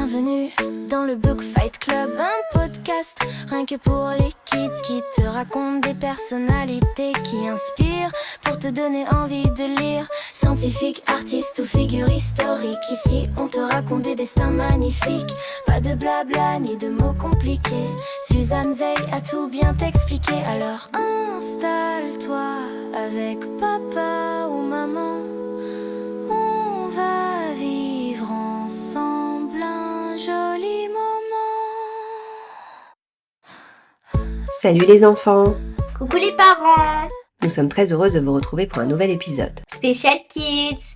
Bienvenue dans le Book Fight Club, un podcast rien que pour les kids qui te raconte des personnalités qui inspirent pour te donner envie de lire. Scientifiques, artistes ou figures historiques, ici on te raconte des destins magnifiques. Pas de blabla ni de mots compliqués, Suzanne veille à tout bien t'expliquer. Alors installe-toi avec papa ou maman, on va vivre ensemble un joli moment. Salut les enfants! Coucou les parents! Nous sommes très heureuses de vous retrouver pour un nouvel épisode. Spécial Kids!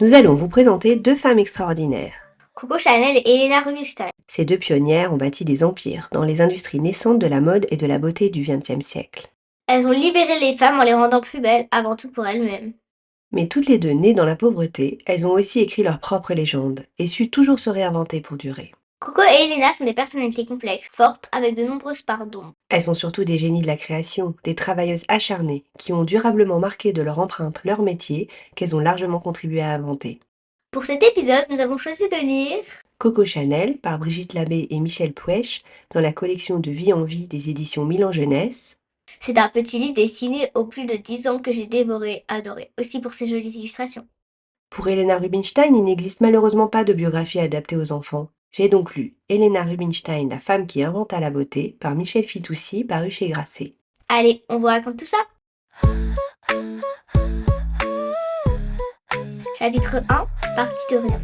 Nous allons vous présenter deux femmes extraordinaires. Coco Chanel et Helena Rubinstein. Ces deux pionnières ont bâti des empires dans les industries naissantes de la mode et de la beauté du XXe siècle. Elles ont libéré les femmes en les rendant plus belles, avant tout pour elles-mêmes. Mais toutes les deux nées dans la pauvreté, elles ont aussi écrit leur propre légende et su toujours se réinventer pour durer. Coco et Helena sont des personnalités complexes, fortes, avec de nombreuses parts d'ombre. Elles sont surtout des génies de la création, des travailleuses acharnées qui ont durablement marqué de leur empreinte leur métier qu'elles ont largement contribué à inventer. Pour cet épisode, nous avons choisi de lire Coco Chanel par Brigitte Labbé et Michel Puech dans la collection de Vie en Vie des éditions Milan Jeunesse. C'est un petit livre dessiné aux plus de 10 ans que j'ai dévoré, adoré, aussi pour ses jolies illustrations. Pour Helena Rubinstein, il n'existe malheureusement pas de biographie adaptée aux enfants. J'ai donc lu Helena Rubinstein, la femme qui inventa la beauté, par Michel Fitoussi, paru chez Grasset. Allez, on vous raconte tout ça. Chapitre 1, partie de rien.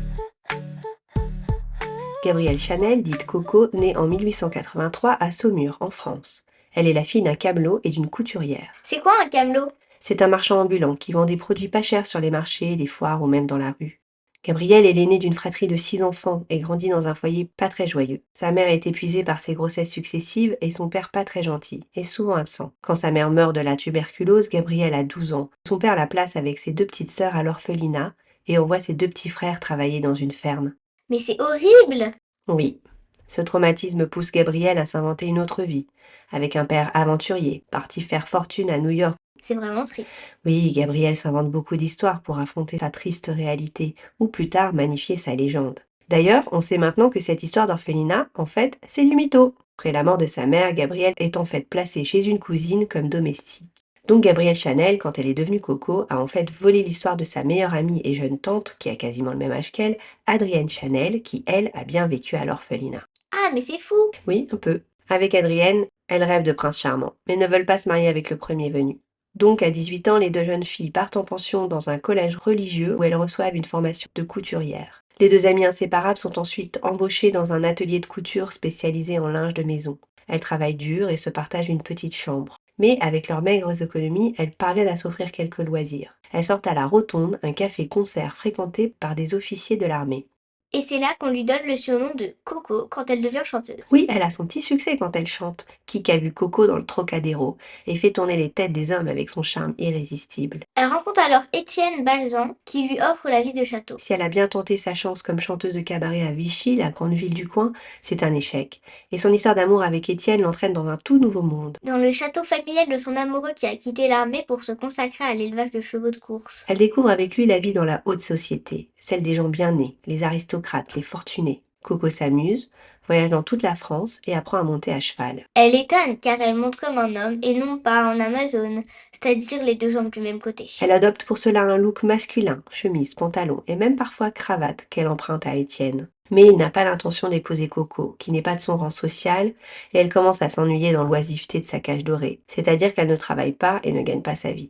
Gabrielle Chanel, dite Coco, née en 1883 à Saumur, en France. Elle est la fille d'un camelot et d'une couturière. C'est quoi un camelot? C'est un marchand ambulant qui vend des produits pas chers sur les marchés, les foires ou même dans la rue. Gabrielle est l'aînée d'une fratrie de 6 enfants et grandit dans un foyer pas très joyeux. Sa mère est épuisée par ses grossesses successives et son père pas très gentil, et souvent absent. Quand sa mère meurt de la tuberculose, Gabrielle a 12 ans. Son père la place avec ses deux petites sœurs à l'orphelinat et on voit ses deux petits frères travailler dans une ferme. Mais c'est horrible! Oui, ce traumatisme pousse Gabrielle à s'inventer une autre vie, avec un père aventurier, parti faire fortune à New York. C'est vraiment triste. Oui, Gabrielle s'invente beaucoup d'histoires pour affronter sa triste réalité, ou plus tard magnifier sa légende. D'ailleurs, on sait maintenant que cette histoire d'orphelinat, en fait, c'est du mytho. Après la mort de sa mère, Gabrielle est en fait placée chez une cousine comme domestique. Donc Gabrielle Chanel, quand elle est devenue Coco, a en fait volé l'histoire de sa meilleure amie et jeune tante, qui a quasiment le même âge qu'elle, Adrienne Chanel, qui elle a bien vécu à l'orphelinat. Ah, mais c'est fou! Oui, un peu. Avec Adrienne, elle rêve de prince charmant, mais ne veulent pas se marier avec le premier venu. Donc, à 18 ans, les deux jeunes filles partent en pension dans un collège religieux où elles reçoivent une formation de couturière. Les deux amies inséparables sont ensuite embauchées dans un atelier de couture spécialisé en linge de maison. Elles travaillent dur et se partagent une petite chambre. Mais avec leurs maigres économies, elles parviennent à s'offrir quelques loisirs. Elles sortent à la Rotonde, un café-concert fréquenté par des officiers de l'armée. Et c'est là qu'on lui donne le surnom de Coco quand elle devient chanteuse. Oui, elle a son petit succès quand elle chante. Qui a vu Coco dans le Trocadéro et fait tourner les têtes des hommes avec son charme irrésistible. Elle rencontre alors Étienne Balzan qui lui offre la vie de château. Si elle a bien tenté sa chance comme chanteuse de cabaret à Vichy, la grande ville du coin, c'est un échec. Et son histoire d'amour avec Étienne l'entraîne dans un tout nouveau monde. Dans le château familial de son amoureux qui a quitté l'armée pour se consacrer à l'élevage de chevaux de course. Elle découvre avec lui la vie dans la haute société, celle des gens bien nés, les aristocrates, les fortunés. Coco s'amuse, voyage dans toute la France et apprend à monter à cheval. Elle étonne car elle monte comme un homme et non pas en Amazone, c'est-à-dire les deux jambes du même côté. Elle adopte pour cela un look masculin, chemise, pantalon et même parfois cravate qu'elle emprunte à Étienne. Mais il n'a pas l'intention d'épouser Coco, qui n'est pas de son rang social, et elle commence à s'ennuyer dans l'oisiveté de sa cage dorée, c'est-à-dire qu'elle ne travaille pas et ne gagne pas sa vie.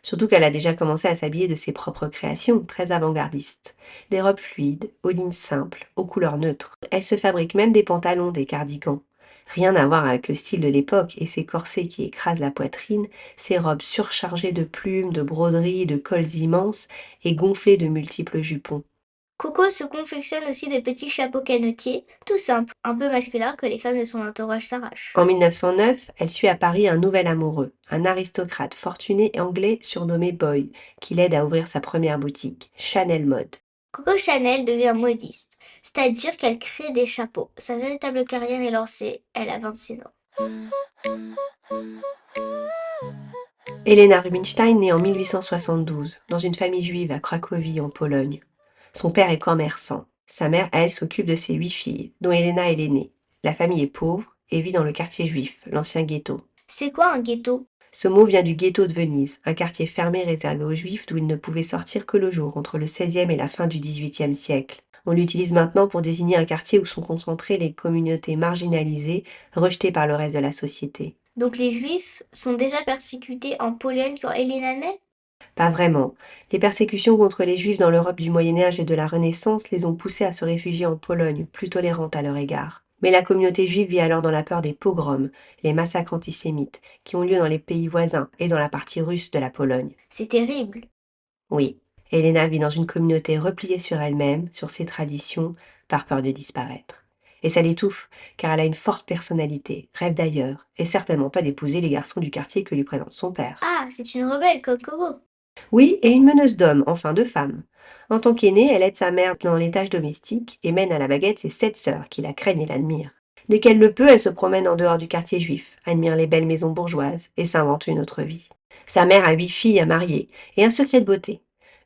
Surtout qu'elle a déjà commencé à s'habiller de ses propres créations, très avant-gardistes. Des robes fluides, aux lignes simples, aux couleurs neutres. Elle se fabrique même des pantalons, des cardigans. Rien à voir avec le style de l'époque et ses corsets qui écrasent la poitrine, ses robes surchargées de plumes, de broderies, de cols immenses et gonflées de multiples jupons. Coco se confectionne aussi de petits chapeaux canotiers, tout simples, un peu masculins que les femmes de son entourage s'arrachent. En 1909, elle suit à Paris un nouvel amoureux, un aristocrate fortuné anglais surnommé Boy, qui l'aide à ouvrir sa première boutique, Chanel Mode. Coco Chanel devient modiste, c'est-à-dire qu'elle crée des chapeaux. Sa véritable carrière est lancée, elle a 26 ans. Helena Rubinstein naît en 1872, dans une famille juive à Cracovie en Pologne. Son père est commerçant. Sa mère, elle, s'occupe de ses 8 filles, dont Elena est l'aînée. La famille est pauvre et vit dans le quartier juif, l'ancien ghetto. C'est quoi un ghetto? Ce mot vient du ghetto de Venise, un quartier fermé réservé aux juifs d'où ils ne pouvaient sortir que le jour, entre le XVIe et la fin du XVIIIe siècle. On l'utilise maintenant pour désigner un quartier où sont concentrées les communautés marginalisées, rejetées par le reste de la société. Donc les Juifs sont déjà persécutés en Pologne quand Elena naît? Pas vraiment. Les persécutions contre les juifs dans l'Europe du Moyen-Âge et de la Renaissance les ont poussés à se réfugier en Pologne, plus tolérante à leur égard. Mais la communauté juive vit alors dans la peur des pogroms, les massacres antisémites, qui ont lieu dans les pays voisins et dans la partie russe de la Pologne. C'est terrible. Oui, Elena vit dans une communauté repliée sur elle-même, sur ses traditions, par peur de disparaître. Et ça l'étouffe, car elle a une forte personnalité, rêve d'ailleurs, et certainement pas d'épouser les garçons du quartier que lui présente son père. Ah, c'est une rebelle comme Coco. Oui, et une meneuse d'hommes, enfin de femmes. En tant qu'aînée, elle aide sa mère dans les tâches domestiques et mène à la baguette ses 7 sœurs qui la craignent et l'admirent. Dès qu'elle le peut, elle se promène en dehors du quartier juif, admire les belles maisons bourgeoises et s'invente une autre vie. Sa mère a 8 filles à marier et un secret de beauté.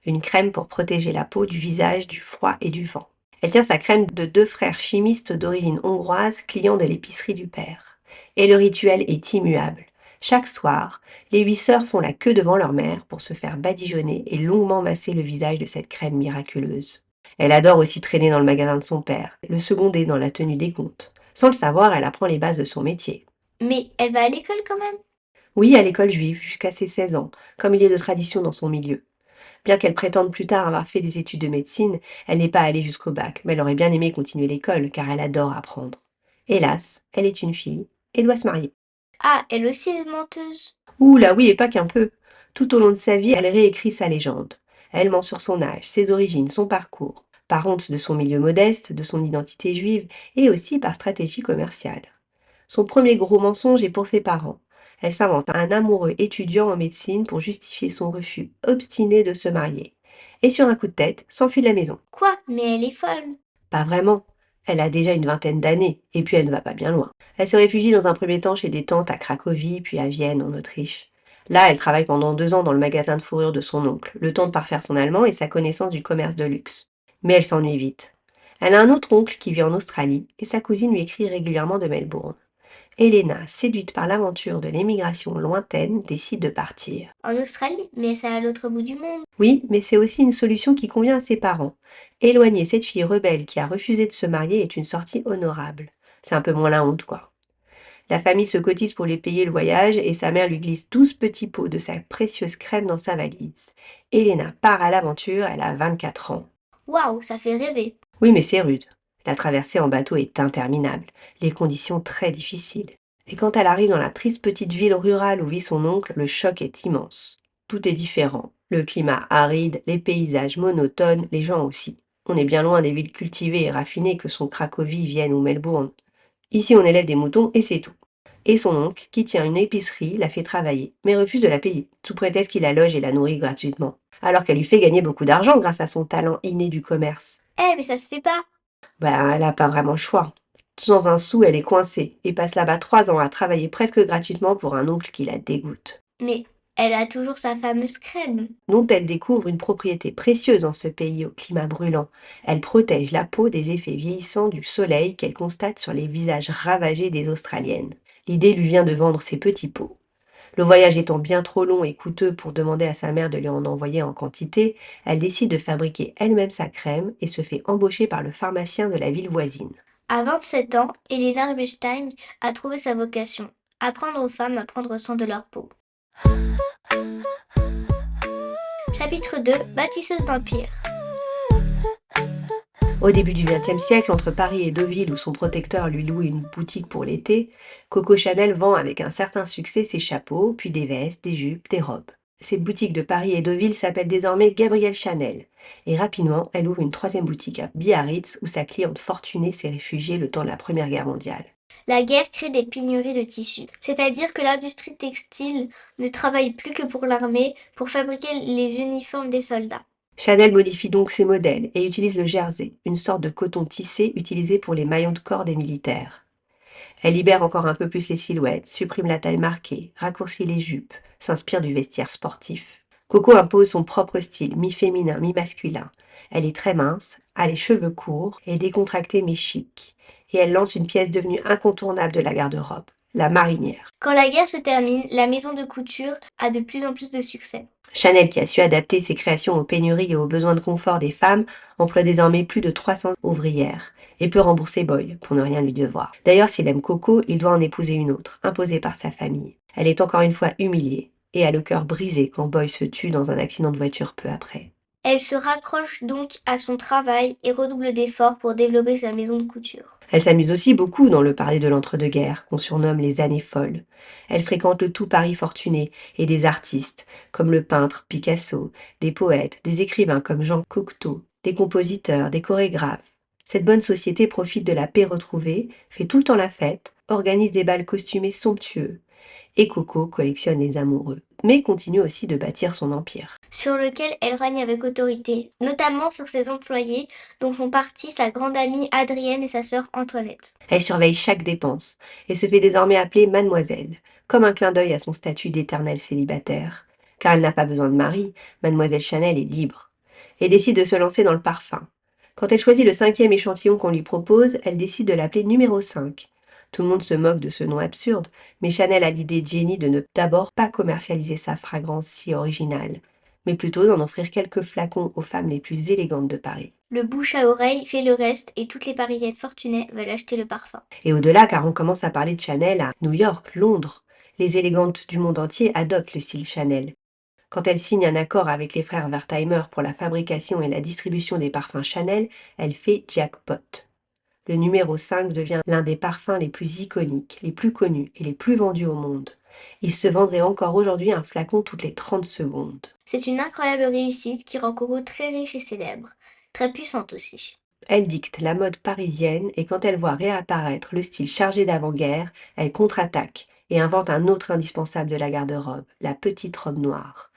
Une crème pour protéger la peau du visage, du froid et du vent. Elle tient sa crème de 2 frères chimistes d'origine hongroise, clients de l'épicerie du père. Et le rituel est immuable. Chaque soir, les 8 sœurs font la queue devant leur mère pour se faire badigeonner et longuement masser le visage de cette crème miraculeuse. Elle adore aussi traîner dans le magasin de son père, le seconder dans la tenue des comptes. Sans le savoir, elle apprend les bases de son métier. Mais elle va à l'école quand même? Oui, à l'école juive, jusqu'à ses 16 ans, comme il est de tradition dans son milieu. Bien qu'elle prétende plus tard avoir fait des études de médecine, elle n'est pas allée jusqu'au bac, mais elle aurait bien aimé continuer l'école car elle adore apprendre. Hélas, elle est une fille et doit se marier. Ah, elle aussi est menteuse. Ouh là oui, et pas qu'un peu. Tout au long de sa vie, elle réécrit sa légende. Elle ment sur son âge, ses origines, son parcours, par honte de son milieu modeste, de son identité juive, et aussi par stratégie commerciale. Son premier gros mensonge est pour ses parents. Elle s'invente un amoureux étudiant en médecine pour justifier son refus obstiné de se marier. Et sur un coup de tête, s'enfuit de la maison. Quoi? Mais elle est folle. Pas vraiment. Elle a déjà une vingtaine d'années, et puis elle ne va pas bien loin. Elle se réfugie dans un premier temps chez des tantes à Cracovie, puis à Vienne, en Autriche. Là, elle travaille pendant 2 ans dans le magasin de fourrure de son oncle, le temps de parfaire son allemand et sa connaissance du commerce de luxe. Mais elle s'ennuie vite. Elle a un autre oncle qui vit en Australie, et sa cousine lui écrit régulièrement de Melbourne. Elena, séduite par l'aventure de l'émigration lointaine, décide de partir. En Australie? Mais c'est à l'autre bout du monde. Oui, mais c'est aussi une solution qui convient à ses parents. Éloigner cette fille rebelle qui a refusé de se marier est une sortie honorable. C'est un peu moins la honte, quoi. La famille se cotise pour lui payer le voyage et sa mère lui glisse 12 petits pots de sa précieuse crème dans sa valise. Elena part à l'aventure, elle a 24 ans. Waouh, ça fait rêver. Oui, mais c'est rude. La traversée en bateau est interminable, les conditions très difficiles. Et quand elle arrive dans la triste petite ville rurale où vit son oncle, le choc est immense. Tout est différent. Le climat aride, les paysages monotones, les gens aussi. On est bien loin des villes cultivées et raffinées que sont Cracovie, Vienne ou Melbourne. Ici, on élève des moutons et c'est tout. Et son oncle, qui tient une épicerie, la fait travailler, mais refuse de la payer, sous prétexte qu'il la loge et la nourrit gratuitement. Alors qu'elle lui fait gagner beaucoup d'argent grâce à son talent inné du commerce. Mais ça se fait pas. Elle n'a pas vraiment le choix. Sans un sou, elle est coincée et passe là-bas 3 ans à travailler presque gratuitement pour un oncle qui la dégoûte. Mais elle a toujours sa fameuse crème. Dont elle découvre une propriété précieuse dans ce pays au climat brûlant. Elle protège la peau des effets vieillissants du soleil qu'elle constate sur les visages ravagés des Australiennes. L'idée lui vient de vendre ses petits pots. Le voyage étant bien trop long et coûteux pour demander à sa mère de lui en envoyer en quantité, elle décide de fabriquer elle-même sa crème et se fait embaucher par le pharmacien de la ville voisine. À 27 ans, Elena Rubinstein a trouvé sa vocation, apprendre aux femmes à prendre soin de leur peau. Chapitre 2, bâtisseuse d'empire. Au début du XXe siècle, entre Paris et Deauville, où son protecteur lui loue une boutique pour l'été, Coco Chanel vend avec un certain succès ses chapeaux, puis des vestes, des jupes, des robes. Cette boutique de Paris et Deauville s'appelle désormais Gabrielle Chanel. Et rapidement, elle ouvre une 3e boutique à Biarritz, où sa cliente fortunée s'est réfugiée le temps de la Première Guerre mondiale. La guerre crée des pénuries de tissus, c'est-à-dire que l'industrie textile ne travaille plus que pour l'armée pour fabriquer les uniformes des soldats. Chanel modifie donc ses modèles et utilise le jersey, une sorte de coton tissé utilisé pour les maillons de corps des militaires. Elle libère encore un peu plus les silhouettes, supprime la taille marquée, raccourcit les jupes, s'inspire du vestiaire sportif. Coco impose son propre style, mi-féminin, mi-masculin. Elle est très mince, a les cheveux courts et décontractés mais chic. Et elle lance une pièce devenue incontournable de la garde-robe, la marinière. Quand la guerre se termine, la maison de couture a de plus en plus de succès. Chanel, qui a su adapter ses créations aux pénuries et aux besoins de confort des femmes, emploie désormais plus de 300 ouvrières et peut rembourser Boyle pour ne rien lui devoir. D'ailleurs, s'il aime Coco, il doit en épouser une autre, imposée par sa famille. Elle est encore une fois humiliée et a le cœur brisé quand Boyle se tue dans un accident de voiture peu après. Elle se raccroche donc à son travail et redouble d'efforts pour développer sa maison de couture. Elle s'amuse aussi beaucoup dans le Paris de l'entre-deux-guerres, qu'on surnomme les années folles. Elle fréquente le tout Paris fortuné et des artistes, comme le peintre Picasso, des poètes, des écrivains comme Jean Cocteau, des compositeurs, des chorégraphes. Cette bonne société profite de la paix retrouvée, fait tout le temps la fête, organise des bals costumés somptueux. Et Coco collectionne les amoureux, mais continue aussi de bâtir son empire. Sur lequel elle règne avec autorité, notamment sur ses employés, dont font partie sa grande amie Adrienne et sa sœur Antoinette. Elle surveille chaque dépense et se fait désormais appeler Mademoiselle, comme un clin d'œil à son statut d'éternelle célibataire. Car elle n'a pas besoin de mari, Mademoiselle Chanel est libre et décide de se lancer dans le parfum. Quand elle choisit le 5e échantillon qu'on lui propose, elle décide de l'appeler numéro 5. Tout le monde se moque de ce nom absurde, mais Chanel a l'idée de génie de ne d'abord pas commercialiser sa fragrance si originale, mais plutôt d'en offrir quelques flacons aux femmes les plus élégantes de Paris. Le bouche à oreille fait le reste et toutes les Parisiennes fortunées veulent acheter le parfum. Et au-delà, car on commence à parler de Chanel à New York, Londres. Les élégantes du monde entier adoptent le style Chanel. Quand elle signe un accord avec les frères Wertheimer pour la fabrication et la distribution des parfums Chanel, elle fait jackpot. Le numéro 5 devient l'un des parfums les plus iconiques, les plus connus et les plus vendus au monde. Il se vendrait encore aujourd'hui un flacon toutes les 30 secondes. C'est une incroyable réussite qui rend Coco très riche et célèbre, très puissante aussi. Elle dicte la mode parisienne et quand elle voit réapparaître le style chargé d'avant-guerre, elle contre-attaque et invente un autre indispensable de la garde-robe, la petite robe noire.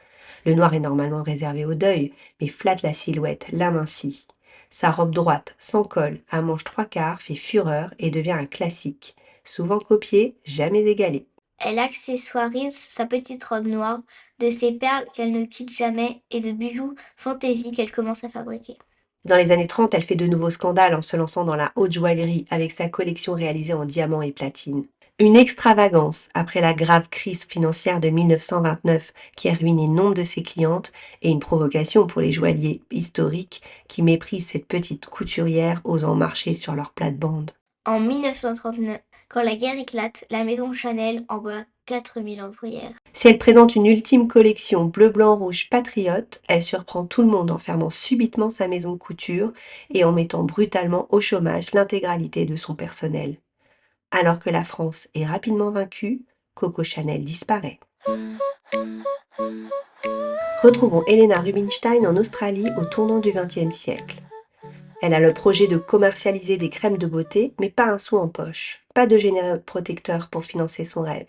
Le noir est normalement réservé au deuil, mais flatte la silhouette, l'amincit. Sa robe droite, sans col, à manches 3/4, fait fureur et devient un classique. Souvent copié, jamais égalé. Elle accessoirise sa petite robe noire de ces perles qu'elle ne quitte jamais et de bijoux fantaisie qu'elle commence à fabriquer. Dans les années 30, elle fait de nouveaux scandales en se lançant dans la haute joaillerie avec sa collection réalisée en diamants et platine. Une extravagance après la grave crise financière de 1929 qui a ruiné nombre de ses clientes et une provocation pour les joailliers historiques qui méprisent cette petite couturière osant marcher sur leur plate-bande. En 1939, quand la guerre éclate, la maison Chanel envoie 4000 ouvrières. Si elle présente une ultime collection bleu-blanc-rouge patriote, elle surprend tout le monde en fermant subitement sa maison de couture et en mettant brutalement au chômage l'intégralité de son personnel. Alors que la France est rapidement vaincue, Coco Chanel disparaît. Retrouvons Helena Rubinstein en Australie au tournant du XXe siècle. Elle a le projet de commercialiser des crèmes de beauté, mais pas un sou en poche, pas de généreux protecteur pour financer son rêve.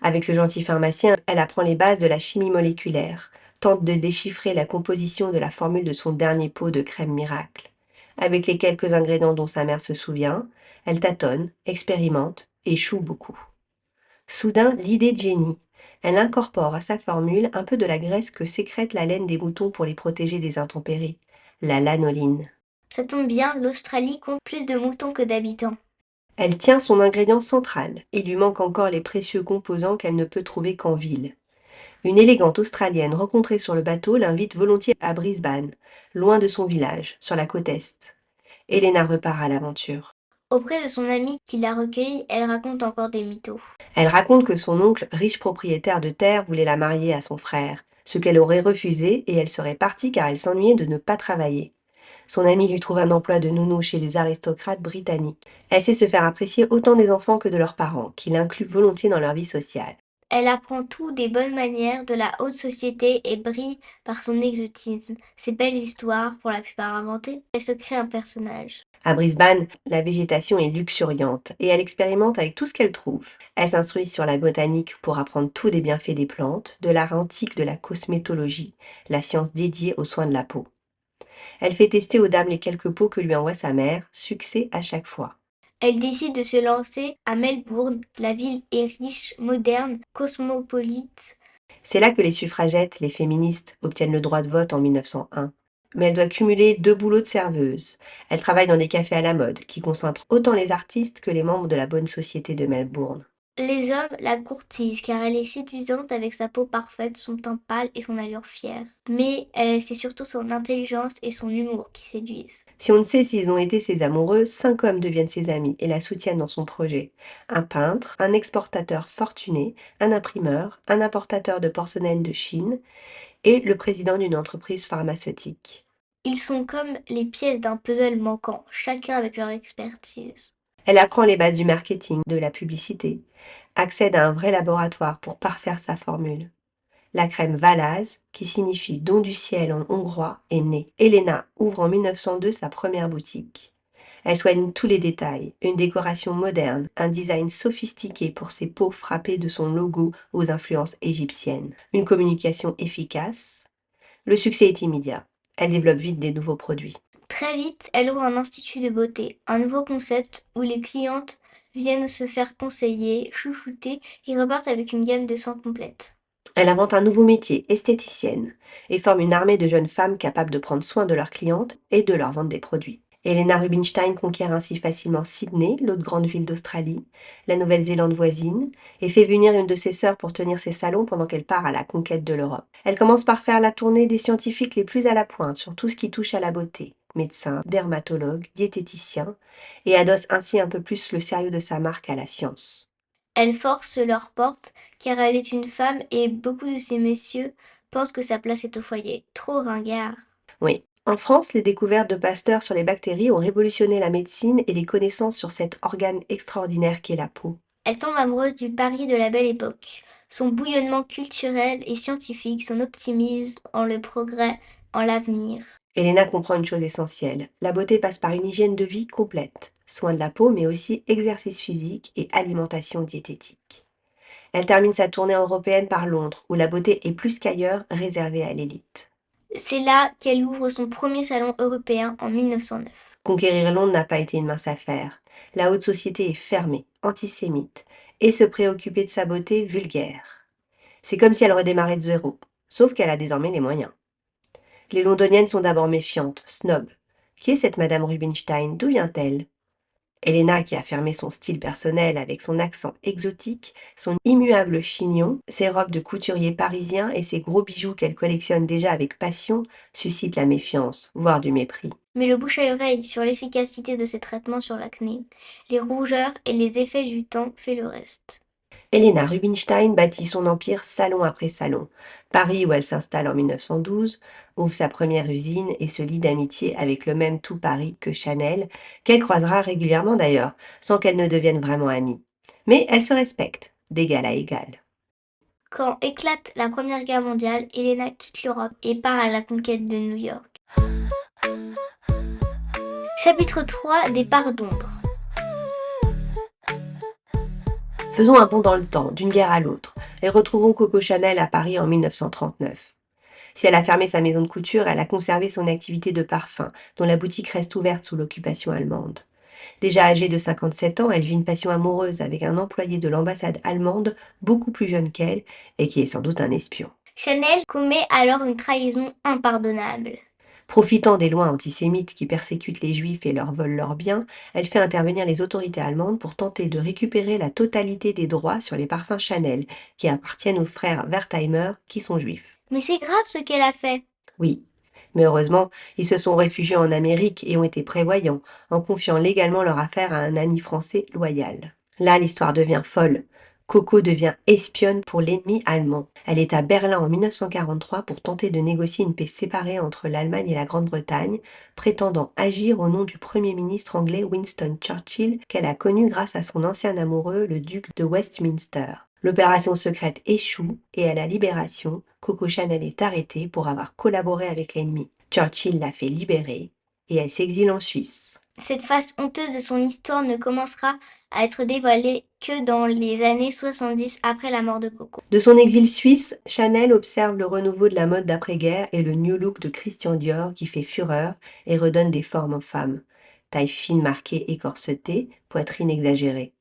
Avec le gentil pharmacien, elle apprend les bases de la chimie moléculaire, tente de déchiffrer la composition de la formule de son dernier pot de crème miracle. Avec les quelques ingrédients dont sa mère se souvient, elle tâtonne, expérimente, échoue beaucoup. Soudain, l'idée de génie. Elle incorpore à sa formule un peu de la graisse que sécrète la laine des moutons pour les protéger des intempéries, la lanoline. Ça tombe bien, l'Australie compte plus de moutons que d'habitants. Elle tient son ingrédient central. Il lui manque encore les précieux composants qu'elle ne peut trouver qu'en ville. Une élégante Australienne rencontrée sur le bateau l'invite volontiers à Brisbane, loin de son village, sur la côte est. Helena repart à l'aventure. Auprès de son amie qui l'a recueillie, elle raconte encore des mythos. Elle raconte que son oncle, riche propriétaire de terre, voulait la marier à son frère, ce qu'elle aurait refusé et elle serait partie car elle s'ennuyait de ne pas travailler. Son amie lui trouve un emploi de nounou chez des aristocrates britanniques. Elle sait se faire apprécier autant des enfants que de leurs parents, qui l'incluent volontiers dans leur vie sociale. Elle apprend tout des bonnes manières de la haute société et brille par son exotisme. Ses belles histoires, pour la plupart inventées, elle se crée un personnage. À Brisbane, la végétation est luxuriante et elle expérimente avec tout ce qu'elle trouve. Elle s'instruit sur la botanique pour apprendre tout des bienfaits des plantes, de l'art antique de la cosmétologie, la science dédiée aux soins de la peau. Elle fait tester aux dames les quelques pots que lui envoie sa mère, succès à chaque fois. Elle décide de se lancer à Melbourne. La ville est riche, moderne, cosmopolite. C'est là que les suffragettes, les féministes, obtiennent le droit de vote en 1901. mais elle doit cumuler 2 boulots de serveuse. Elle travaille dans des cafés à la mode, qui concentrent autant les artistes que les membres de la bonne société de Melbourne. Les hommes la courtisent car elle est séduisante avec sa peau parfaite, son teint pâle et son allure fière. Mais c'est surtout son intelligence et son humour qui séduisent. Si on ne sait s'ils ont été ses amoureux, 5 hommes deviennent ses amis et la soutiennent dans son projet. Un peintre, un exportateur fortuné, un imprimeur, un importateur de porcelaine de Chine et le président d'une entreprise pharmaceutique. Ils sont comme les pièces d'un puzzle manquant, chacun avec leur expertise. Elle apprend les bases du marketing, de la publicité, accède à un vrai laboratoire pour parfaire sa formule. La crème Valaz, qui signifie don du ciel en hongrois, est née. Elena ouvre en 1902 sa première boutique. Elle soigne tous les détails, une décoration moderne, un design sophistiqué pour ses pots frappés de son logo aux influences égyptiennes, une communication efficace. Le succès est immédiat. Elle développe vite des nouveaux produits. Très vite, elle ouvre un institut de beauté, un nouveau concept où les clientes viennent se faire conseiller, chouchouter et repartent avec une gamme de soins complète. Elle invente un nouveau métier, esthéticienne, et forme une armée de jeunes femmes capables de prendre soin de leurs clientes et de leur vendre des produits. Elena Rubinstein conquiert ainsi facilement Sydney, l'autre grande ville d'Australie, la Nouvelle-Zélande voisine, et fait venir une de ses sœurs pour tenir ses salons pendant qu'elle part à la conquête de l'Europe. Elle commence par faire la tournée des scientifiques les plus à la pointe sur tout ce qui touche à la beauté, médecins, dermatologues, diététiciens, et adosse ainsi un peu plus le sérieux de sa marque à la science. Elle force leurs portes car elle est une femme et beaucoup de ces messieurs pensent que sa place est au foyer. Trop ringard. Oui. En France, les découvertes de Pasteur sur les bactéries ont révolutionné la médecine et les connaissances sur cet organe extraordinaire qu'est la peau. Elle tombe amoureuse du Paris de la Belle Époque. Son bouillonnement culturel et scientifique, son optimisme en le progrès, en l'avenir. Elena comprend une chose essentielle. La beauté passe par une hygiène de vie complète. Soins de la peau, mais aussi exercice physique et alimentation diététique. Elle termine sa tournée européenne par Londres, où la beauté est plus qu'ailleurs réservée à l'élite. C'est là qu'elle ouvre son premier salon européen en 1909. Conquérir Londres n'a pas été une mince affaire. La haute société est fermée, antisémite, et se préoccuper de sa beauté vulgaire. C'est comme si elle redémarrait de zéro, sauf qu'elle a désormais les moyens. Les londoniennes sont d'abord méfiantes, snobs. Qui est cette Madame Rubinstein? D'où vient-elle? Elena, qui a fermé son style personnel avec son accent exotique, son immuable chignon, ses robes de couturier parisien et ses gros bijoux qu'elle collectionne déjà avec passion, suscitent la méfiance, voire du mépris. Mais le bouche à oreille sur l'efficacité de ses traitements sur l'acné, les rougeurs et les effets du temps fait le reste. Elena Rubinstein bâtit son empire salon après salon. Paris, où elle s'installe en 1912, ouvre sa première usine et se lie d'amitié avec le même tout Paris que Chanel, qu'elle croisera régulièrement d'ailleurs, sans qu'elles ne deviennent vraiment amies. Mais elles se respectent, d'égal à égal. Quand éclate la Première Guerre mondiale, Elena quitte l'Europe et part à la conquête de New York. Chapitre 3 des parts d'ombre. Faisons un bond dans le temps, d'une guerre à l'autre, et retrouvons Coco Chanel à Paris en 1939. Si elle a fermé sa maison de couture, elle a conservé son activité de parfum, dont la boutique reste ouverte sous l'occupation allemande. Déjà âgée de 57 ans, elle vit une passion amoureuse avec un employé de l'ambassade allemande beaucoup plus jeune qu'elle et qui est sans doute un espion. Chanel commet alors une trahison impardonnable. Profitant des lois antisémites qui persécutent les juifs et leur volent leurs biens, elle fait intervenir les autorités allemandes pour tenter de récupérer la totalité des droits sur les parfums Chanel qui appartiennent aux frères Wertheimer qui sont juifs. Mais c'est grave ce qu'elle a fait. Oui, mais heureusement, ils se sont réfugiés en Amérique et ont été prévoyants, en confiant légalement leur affaire à un ami français loyal. Là, l'histoire devient folle. Coco devient espionne pour l'ennemi allemand. Elle est à Berlin en 1943 pour tenter de négocier une paix séparée entre l'Allemagne et la Grande-Bretagne, prétendant agir au nom du Premier ministre anglais Winston Churchill, qu'elle a connu grâce à son ancien amoureux, le duc de Westminster. L'opération secrète échoue et à la Libération, Coco Chanel est arrêtée pour avoir collaboré avec l'ennemi. Churchill l'a fait libérer et elle s'exile en Suisse. Cette face honteuse de son histoire ne commencera à être dévoilée que dans les années 70 après la mort de Coco. De son exil suisse, Chanel observe le renouveau de la mode d'après-guerre et le new look de Christian Dior qui fait fureur et redonne des formes aux femmes. Taille fine marquée et corsetée, poitrine exagérée.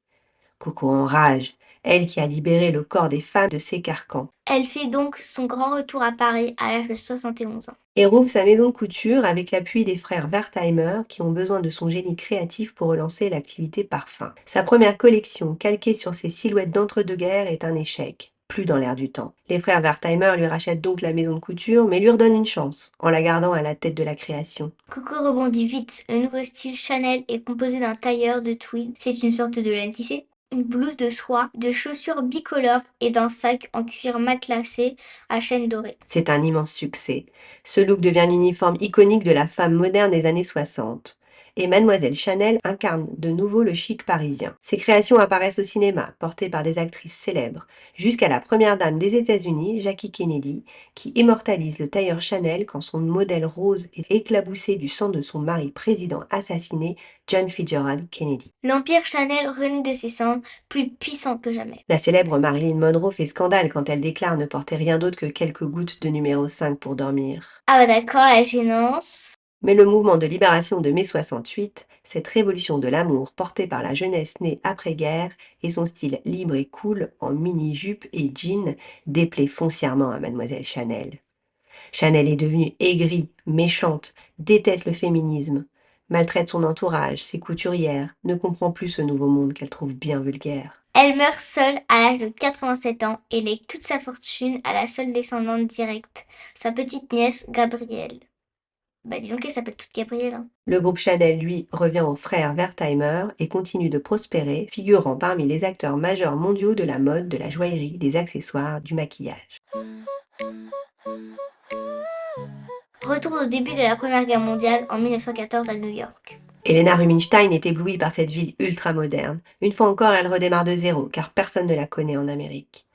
Coco enrage. elle qui a libéré le corps des femmes de ses carcans. Elle fait donc son grand retour à Paris à l'âge de 71 ans. Et rouvre sa maison de couture avec l'appui des frères Wertheimer qui ont besoin de son génie créatif pour relancer l'activité parfum. Sa première collection, calquée sur ses silhouettes d'entre-deux-guerres, est un échec. Plus dans l'air du temps. Les frères Wertheimer lui rachètent donc la maison de couture, mais lui redonnent une chance, en la gardant à la tête de la création. Coco rebondit vite. Le nouveau style Chanel est composé d'un tailleur de tweed. C'est une sorte de laine tissée. Une blouse de soie, de chaussures bicolores et d'un sac en cuir matelassé à chaînes dorées. C'est un immense succès. Ce look devient l'uniforme iconique de la femme moderne des années 60. Et Mademoiselle Chanel incarne de nouveau le chic parisien. Ses créations apparaissent au cinéma, portées par des actrices célèbres, jusqu'à la première dame des États-Unis, Jackie Kennedy, qui immortalise le tailleur Chanel quand son modèle rose est éclaboussé du sang de son mari président assassiné, John Fitzgerald Kennedy. L'empire Chanel renaît de ses cendres, plus puissant que jamais. La célèbre Marilyn Monroe fait scandale quand elle déclare ne porter rien d'autre que quelques gouttes de numéro 5 pour dormir. Ah bah d'accord, la gênance. Mais le mouvement de libération de mai 68, cette révolution de l'amour portée par la jeunesse née après-guerre et son style libre et cool en mini-jupe et jean déplaît foncièrement à Mademoiselle Chanel. Chanel est devenue aigrie, méchante, déteste le féminisme, maltraite son entourage, ses couturières, ne comprend plus ce nouveau monde qu'elle trouve bien vulgaire. Elle meurt seule à l'âge de 87 ans et lègue toute sa fortune à la seule descendante directe, sa petite nièce Gabrielle. Bah dis donc, elle s'appelle toute Gabrielle. Hein. Le groupe Chanel, lui, revient aux frères Wertheimer et continue de prospérer, figurant parmi les acteurs majeurs mondiaux de la mode, de la joaillerie, des accessoires, du maquillage. Retour au début de la Première Guerre mondiale en 1914 à New York. Helena Rubinstein est éblouie par cette ville ultra-moderne. Une fois encore, elle redémarre de zéro, car personne ne la connaît en Amérique.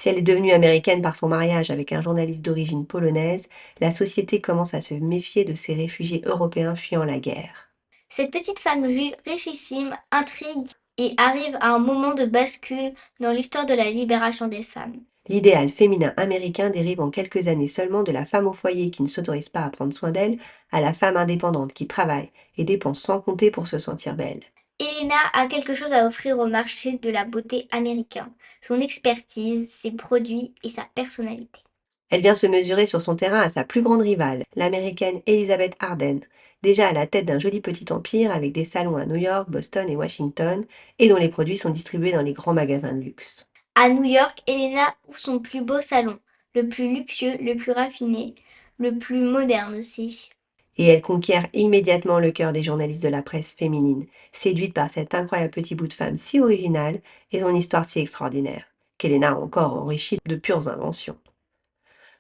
Si elle est devenue américaine par son mariage avec un journaliste d'origine polonaise, la société commence à se méfier de ces réfugiés européens fuyant la guerre. Cette petite femme juive richissime intrigue et arrive à un moment de bascule dans l'histoire de la libération des femmes. L'idéal féminin américain dérive en quelques années seulement de la femme au foyer qui ne s'autorise pas à prendre soin d'elle à la femme indépendante qui travaille et dépense sans compter pour se sentir belle. Helena a quelque chose à offrir au marché de la beauté américain, son expertise, ses produits et sa personnalité. Elle vient se mesurer sur son terrain à sa plus grande rivale, l'américaine Elizabeth Arden, déjà à la tête d'un joli petit empire avec des salons à New York, Boston et Washington, et dont les produits sont distribués dans les grands magasins de luxe. À New York, Helena ouvre son plus beau salon, le plus luxueux, le plus raffiné, le plus moderne aussi. Et elle conquiert immédiatement le cœur des journalistes de la presse féminine, séduite par cet incroyable petit bout de femme si original et son histoire si extraordinaire, qu'Helena a encore enrichie de pures inventions.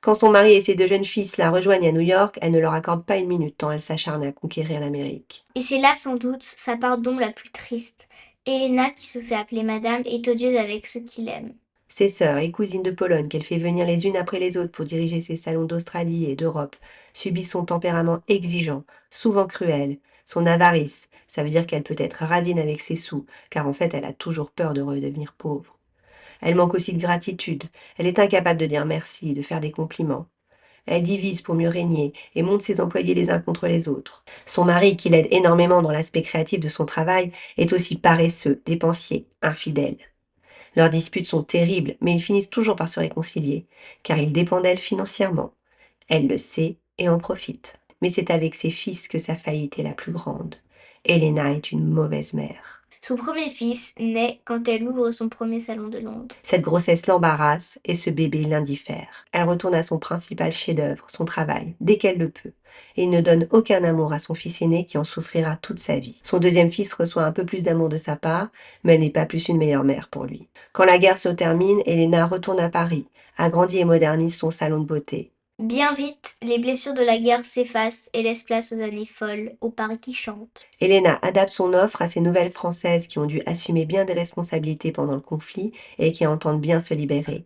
Quand son mari et ses deux jeunes fils la rejoignent à New York, elle ne leur accorde pas une minute tant elle s'acharne à conquérir l'Amérique. Et c'est là sans doute sa part d'ombre la plus triste. Helena, qui se fait appeler Madame, est odieuse avec ceux qui l'aiment. Ses sœurs et cousines de Pologne, qu'elle fait venir les unes après les autres pour diriger ses salons d'Australie et d'Europe, subissent son tempérament exigeant, souvent cruel, son avarice, ça veut dire qu'elle peut être radine avec ses sous, car en fait elle a toujours peur de redevenir pauvre. Elle manque aussi de gratitude, elle est incapable de dire merci, de faire des compliments. Elle divise pour mieux régner et monte ses employés les uns contre les autres. Son mari, qui l'aide énormément dans l'aspect créatif de son travail, est aussi paresseux, dépensier, infidèle. Leurs disputes sont terribles, mais ils finissent toujours par se réconcilier, car il dépend d'elle financièrement. Elle le sait et en profite. Mais c'est avec ses fils que sa faillite est la plus grande. Helena est une mauvaise mère. Son premier fils naît quand elle ouvre son premier salon de Londres. Cette grossesse l'embarrasse et ce bébé l'indiffère. Elle retourne à son principal chef-d'œuvre, son travail, dès qu'elle le peut. Et il ne donne aucun amour à son fils aîné qui en souffrira toute sa vie. Son deuxième fils reçoit un peu plus d'amour de sa part, mais elle n'est pas plus une meilleure mère pour lui. Quand la guerre se termine, Helena retourne à Paris, agrandit et modernise son salon de beauté. Bien vite, les blessures de la guerre s'effacent et laissent place aux années folles, au Paris qui chante. Helena adapte son offre à ces nouvelles Françaises qui ont dû assumer bien des responsabilités pendant le conflit et qui entendent bien se libérer.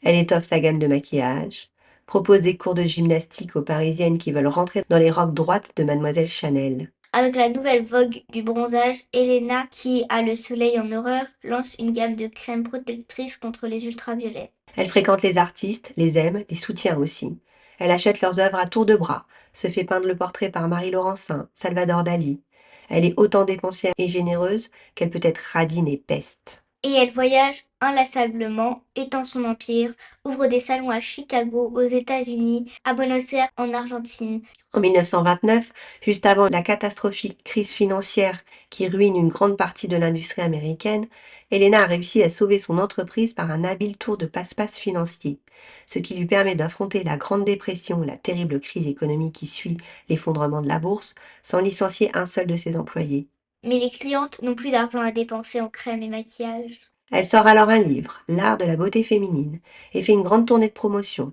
Elle étoffe sa gamme de maquillage, propose des cours de gymnastique aux Parisiennes qui veulent rentrer dans les robes droites de Mademoiselle Chanel. Avec la nouvelle vogue du bronzage, Helena, qui a le soleil en horreur, lance une gamme de crèmes protectrices contre les ultraviolets. Elle fréquente les artistes, les aime, les soutient aussi. Elle achète leurs œuvres à tour de bras, se fait peindre le portrait par Marie Laurencin, Salvador Dali. Elle est autant dépensière et généreuse qu'elle peut être radine et peste. Et elle voyage inlassablement, étend son empire, ouvre des salons à Chicago, aux États-Unis, à Buenos Aires, en Argentine. En 1929, juste avant la catastrophique crise financière qui ruine une grande partie de l'industrie américaine, Elena a réussi à sauver son entreprise par un habile tour de passe-passe financier, ce qui lui permet d'affronter la Grande Dépression, la terrible crise économique qui suit l'effondrement de la bourse, sans licencier un seul de ses employés. Mais les clientes n'ont plus d'argent à dépenser en crème et maquillage. Elle sort alors un livre, L'art de la beauté féminine, et fait une grande tournée de promotion.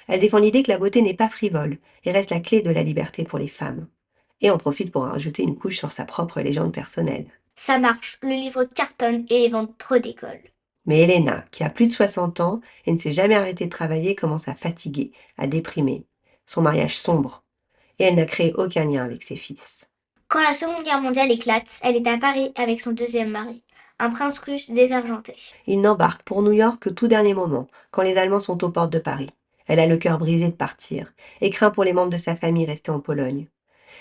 Elle défend l'idée que la beauté n'est pas frivole et reste la clé de la liberté pour les femmes. Et en profite pour rajouter une couche sur sa propre légende personnelle. Ça marche, le livre cartonne et les ventes redécollent. Mais Elena, qui a plus de 60 ans et ne s'est jamais arrêtée de travailler, commence à fatiguer, à déprimer. Son mariage sombre. Et elle n'a créé aucun lien avec ses fils. Quand la Seconde Guerre mondiale éclate, elle est à Paris avec son deuxième mari, un prince russe désargenté. Il n'embarque pour New York qu'au tout dernier moment, quand les Allemands sont aux portes de Paris. Elle a le cœur brisé de partir et craint pour les membres de sa famille restés en Pologne.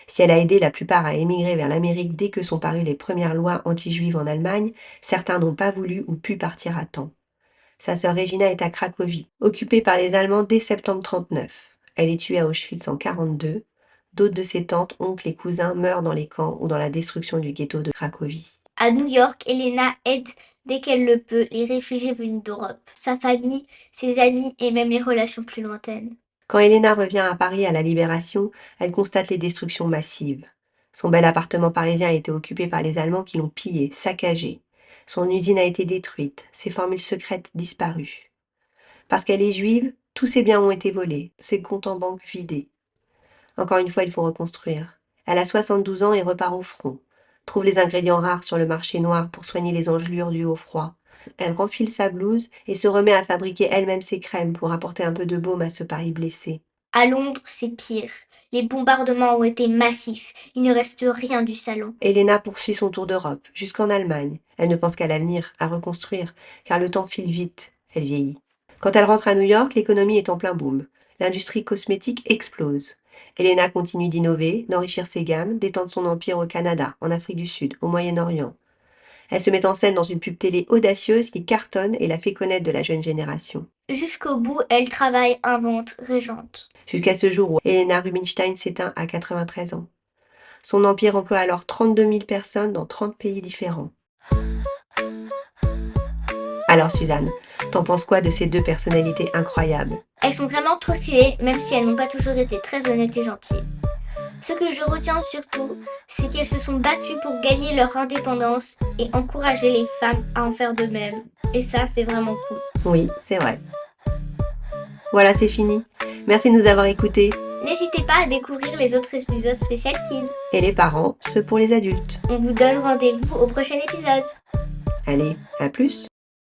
Si elle a aidé la plupart à émigrer vers l'Amérique dès que sont parues les premières lois anti-juives en Allemagne, certains n'ont pas voulu ou pu partir à temps. Sa sœur Regina est à Cracovie, occupée par les Allemands dès septembre 1939. Elle est tuée à Auschwitz en 1942. D'autres de ses tantes, oncles et cousins meurent dans les camps ou dans la destruction du ghetto de Cracovie. À New York, Elena aide dès qu'elle le peut les réfugiés venus d'Europe, sa famille, ses amis et même les relations plus lointaines. Quand Elena revient à Paris à la Libération, elle constate les destructions massives. Son bel appartement parisien a été occupé par les Allemands qui l'ont pillé, saccagé. Son usine a été détruite, ses formules secrètes disparues. Parce qu'elle est juive, tous ses biens ont été volés, ses comptes en banque vidés. Encore une fois, il faut reconstruire. Elle a 72 ans et repart au front. Trouve les ingrédients rares sur le marché noir pour soigner les engelures dues au froid. Elle renfile sa blouse et se remet à fabriquer elle-même ses crèmes pour apporter un peu de baume à ce Paris blessé. À Londres, c'est pire. Les bombardements ont été massifs. Il ne reste rien du salon. Elena poursuit son tour d'Europe, jusqu'en Allemagne. Elle ne pense qu'à l'avenir, à reconstruire, car le temps file vite. Elle vieillit. Quand elle rentre à New York, l'économie est en plein boom. L'industrie cosmétique explose. Elena continue d'innover, d'enrichir ses gammes, d'étendre son empire au Canada, en Afrique du Sud, au Moyen-Orient. Elle se met en scène dans une pub télé audacieuse qui cartonne et la fait connaître de la jeune génération. Jusqu'au bout, elle travaille, invente, régente. Jusqu'à ce jour où Elena Rubinstein s'éteint à 93 ans. Son empire emploie alors 32 000 personnes dans 30 pays différents. Alors Suzanne, t'en penses quoi de ces deux personnalités incroyables? Elles sont vraiment trop stylées, même si elles n'ont pas toujours été très honnêtes et gentilles. Ce que je retiens surtout, c'est qu'elles se sont battues pour gagner leur indépendance et encourager les femmes à en faire de même. Et ça, c'est vraiment cool. Oui, c'est vrai. Voilà, c'est fini. Merci de nous avoir écoutés. N'hésitez pas à découvrir les autres épisodes spécial Kids. Et les parents, ceux pour les adultes. On vous donne rendez-vous au prochain épisode. Allez, à plus!